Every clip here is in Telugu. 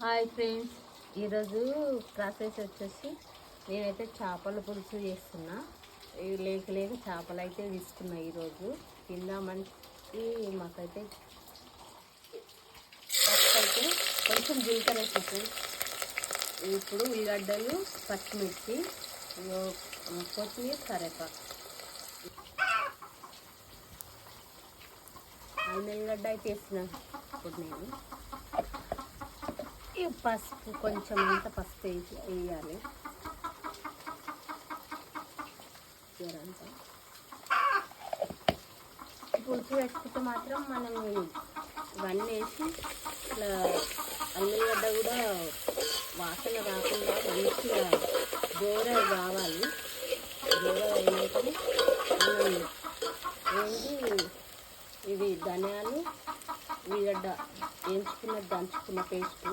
హాయ్ ఫ్రెండ్స్, ఈరోజు ప్రాసెస్ వచ్చేసి నేనైతే చేపల పులుసు చేస్తున్నా. లేక చేపలు అయితే తీసుకున్నా. ఈరోజు తిందామని మాకైతే ఫస్ట్ అయితే కొంచెం జీలకర్ర వేసేసి, ఇప్పుడు ఉల్లిగడ్డలు, పచ్చిమిర్చి, కొత్తిమీర, కరివేపాకు, అల్లిగడ్డ అయితే వేసిన. ఇప్పుడు నేను పసుపు కొంచెం అంత పసుపు వేయాలి. పులుసు పెట్టుకుంటే మాత్రం మనం ఇవన్నీ వేసి ఇట్లా అల్లిగడ్డ కూడా వాసన రాకుండా మంచిగా దూర కావాలి. దూర అయినాక మనం ఏంటి ఇవి ధనియాలు, ఉల్లిగడ్డ దంచుకున్న పేస్ట్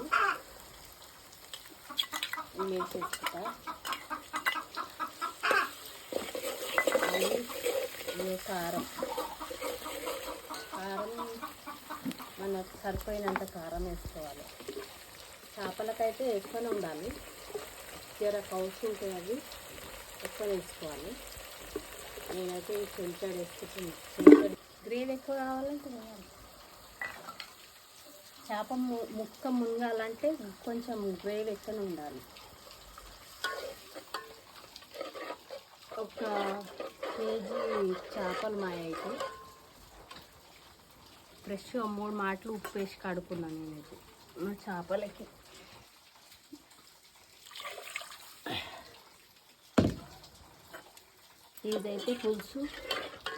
వేసేసుకుంటా. కారం మనకు సరిపోయినంత కారం వేసుకోవాలి. చేపలకైతే ఎక్కువనే ఉండాలి, జర కౌసు ఉంటాయి, అవి ఎక్కువ వేసుకోవాలి. నేనైతే ఈ చెంచాడు వేసుకుంటున్నాను. గ్రేవీ ఎక్కువ కావాలంటే చేప ముక్క మునగాలంటే కొంచెం గ్రేవీ ఎక్కువనే ఉండాలి. ఒక కేజీ చేపలు అయితే ఫ్రెష్గా 3 మాటలు ఉప్పు వేసి కడుక్కున్నాను నేనైతే మా చేపలకి. ఇదైతే పులుసు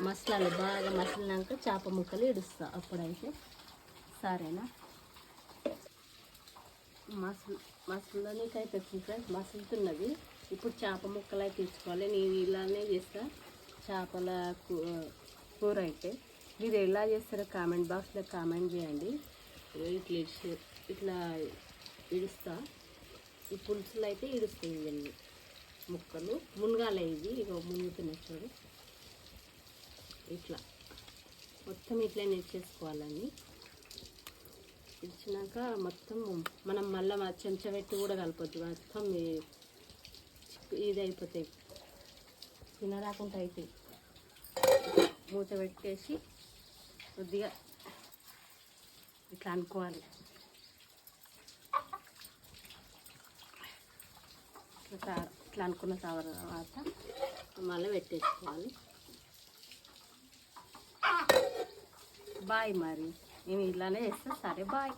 మసాలాలు బాగా మసిలినాక చేప ముక్కలు ఇడుస్తా. అప్పుడైతే సరేనా. మసలనికైతే ఫ్రెండ్స్ మసులుతున్నది. ఇప్పుడు చేప ముక్కలు అయితే తీసుకోవాలి. నేను ఇలానే చేస్తా చేపల కూర అయితే. మీరు ఎలా చేస్తారో కామెంట్ బాక్స్లో కామెంట్ చేయండి. ఇట్లా ఇడుస్తా. ఈ పులుసులు అయితే ఇడుస్తాయి. ఇవన్నీ ముక్కలు మునగాలి. ఇది ఇక మునుగుతున్నాయి చూడు. ఇట్లా మొత్తం ఇట్లా నేర్చేసుకోవాలని ఇచ్చినాక మొత్తం మనం మళ్ళీ చెంచా పెట్టి కూడా కలపొద్దు. మొత్తం ఇది అయిపోతాయి, తినరాకుండా అవుతాయి. మూత పెట్టేసి కొద్దిగా ఇట్లా అనుకోవాలి. ఇట్లా అనుకున్న తర్వాత మళ్ళీ పెట్టేసుకోవాలి. బాయ్. మరి నేను ఇలానే చేస్తా. సరే బాయ్.